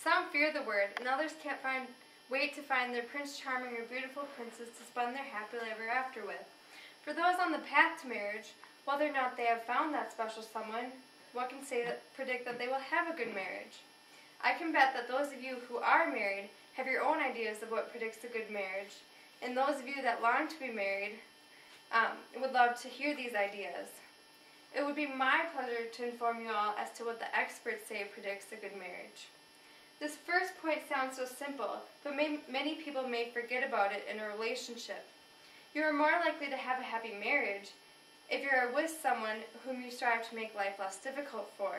Some fear the word, and others can't wait to find their Prince Charming or beautiful princess to spend their happily ever after with. For those on the path to marriage, whether or not they have found that special someone, what can predict that they will have a good marriage? I can bet that those of you who are married have your own ideas of what predicts a good marriage, and those of you that long to be married would love to hear these ideas. It would be my pleasure to inform you all as to what the experts say predicts a good marriage. This first point sounds so simple, but many people may forget about it in a relationship. You are more likely to have a happy marriage if you are with someone whom you strive to make life less difficult for.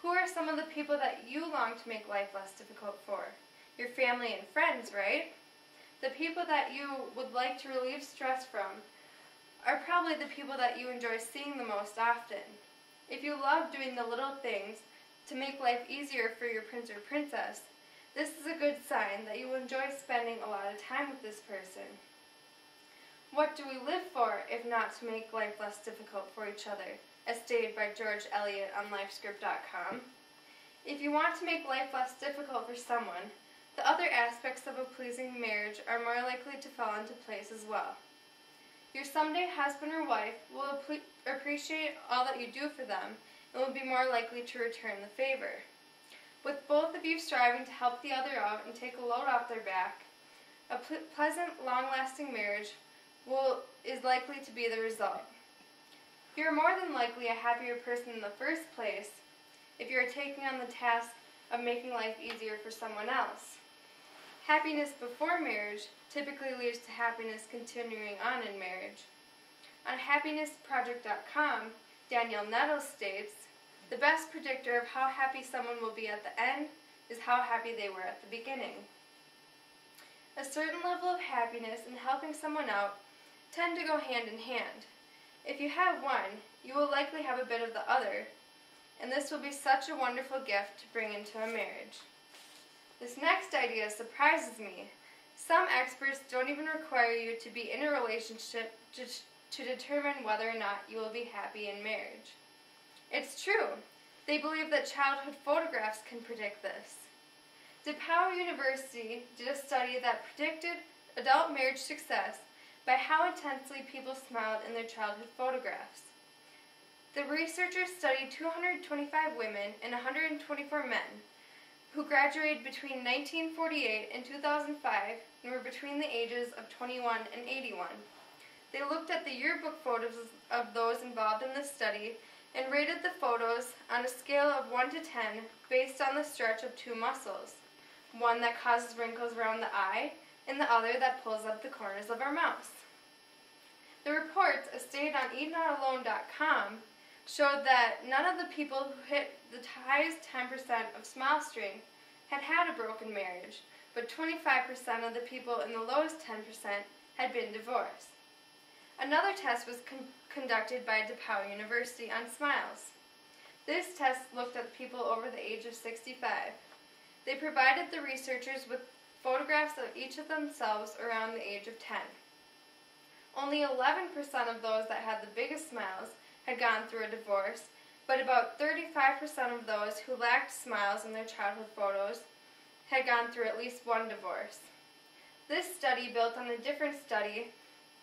Who are some of the people that you long to make life less difficult for? Your family and friends, right? The people that you would like to relieve stress from are probably the people that you enjoy seeing the most often. If you love doing the little things to make life easier for your prince or princess, this is a good sign that you will enjoy spending a lot of time with this person. What do we live for if not to make life less difficult for each other, as stated by George Eliot on lifescript.com. If you want to make life less difficult for someone, the other aspects of a pleasing marriage are more likely to fall into place as well. Your someday husband or wife will appreciate all that you do for them and will be more likely to return the favor. With both of you striving to help the other out and take a load off their back, a pleasant, long-lasting marriage is likely to be the result. You are more than likely a happier person in the first place if you are taking on the task of making life easier for someone else. Happiness before marriage typically leads to happiness continuing on in marriage. On happinessproject.com, Danielle Nettles states, "The best predictor of how happy someone will be at the end is how happy they were at the beginning." A certain level of happiness and helping someone out tend to go hand in hand. If you have one, you will likely have a bit of the other, and this will be such a wonderful gift to bring into a marriage. This next idea surprises me. Some experts don't even require you to be in a relationship to determine whether or not you will be happy in marriage. It's true. They believe that childhood photographs can predict this. DePauw University did a study that predicted adult marriage success by how intensely people smiled in their childhood photographs. The researchers studied 225 women and 124 men who graduated between 1948 and 2005 and were between the ages of 21 and 81. They looked at the yearbook photos of those involved in the study and rated the photos on a scale of 1 to 10 based on the stretch of two muscles, one that causes wrinkles around the eye and the other that pulls up the corners of our mouths. The reports, as stated on eatnotalone.com, showed that none of the people who hit the highest 10% of smile strength had had a broken marriage, but 25% of the people in the lowest 10% had been divorced. Another test was conducted by DePauw University on smiles. This test looked at people over the age of 65. They provided the researchers with photographs of each of themselves around the age of 10. Only 11% of those that had the biggest smiles had gone through a divorce, but about 35% of those who lacked smiles in their childhood photos had gone through at least one divorce. This study built on a different study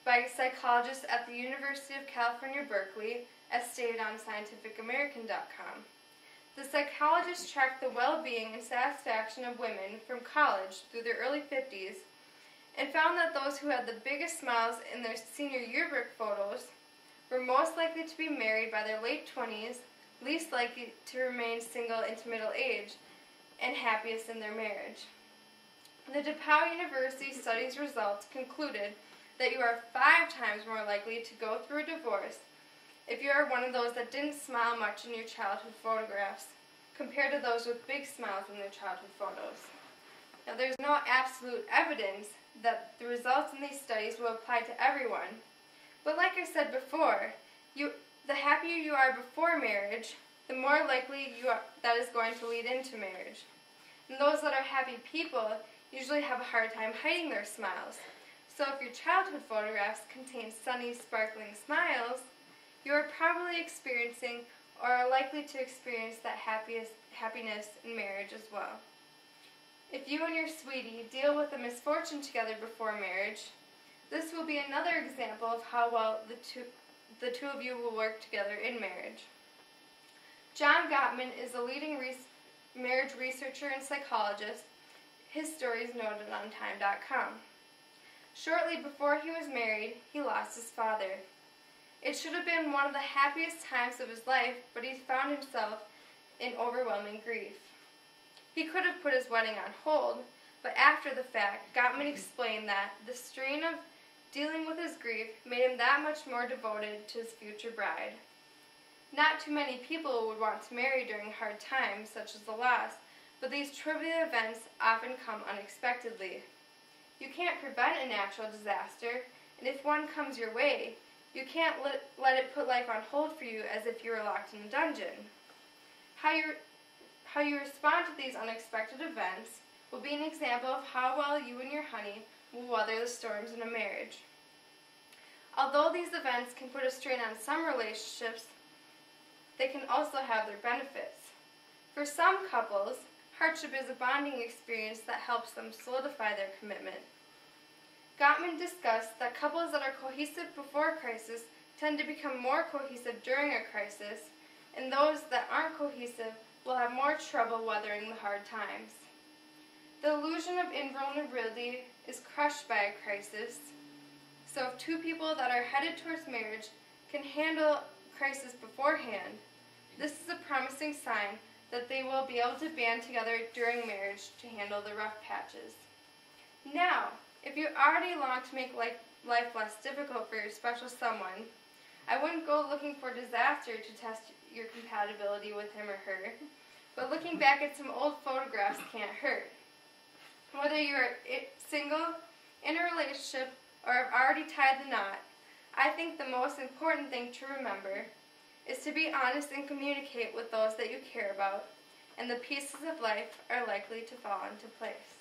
by psychologists at the University of California, Berkeley, as stated on scientificamerican.com. The psychologists tracked the well-being and satisfaction of women from college through their early 50s and found that those who had the biggest smiles in their senior yearbook photos were most likely to be married by their late 20s, least likely to remain single into middle age, and happiest in their marriage. The DePauw University study's results concluded that you are 5 times more likely to go through a divorce if you are one of those that didn't smile much in your childhood photographs, compared to those with big smiles in their childhood photos. Now, there's no absolute evidence that the results in these studies will apply to everyone, but like I said before, the happier you are before marriage, the more likely that is going to lead into marriage. And those that are happy people usually have a hard time hiding their smiles. So if your childhood photographs contain sunny, sparkling smiles, you are probably experiencing or are likely to experience that happiness in marriage as well. If you and your sweetie deal with a misfortune together before marriage, this will be another example of how well the two of you will work together in marriage. John Gottman is a leading marriage researcher and psychologist. His story is noted on time.com. Shortly before he was married, he lost his father. It should have been one of the happiest times of his life, but he found himself in overwhelming grief. He could have put his wedding on hold, but after the fact, Gottman explained that the strain of dealing with his grief made him that much more devoted to his future bride. Not too many people would want to marry during hard times, such as the loss, but these trivial events often come unexpectedly. You can't prevent a natural disaster, and if one comes your way, you can't let it put life on hold for you as if you were locked in a dungeon. How you respond to these unexpected events will be an example of how well you and your honey will weather the storms in a marriage. Although these events can put a strain on some relationships, they can also have their benefits. For some couples, hardship is a bonding experience that helps them solidify their commitment. Gottman discussed that couples that are cohesive before crisis tend to become more cohesive during a crisis, and those that aren't cohesive will have more trouble weathering the hard times. The illusion of invulnerability is crushed by a crisis, so if two people that are headed towards marriage can handle crisis beforehand, this is a promising sign that they will be able to band together during marriage to handle the rough patches. Now, if you already long to make life less difficult for your special someone, I wouldn't go looking for disaster to test your compatibility with him or her, but looking back at some old photographs can't hurt. Whether you're single, in a relationship, or have already tied the knot, I think the most important thing to remember is to be honest and communicate with those that you care about, and the pieces of life are likely to fall into place.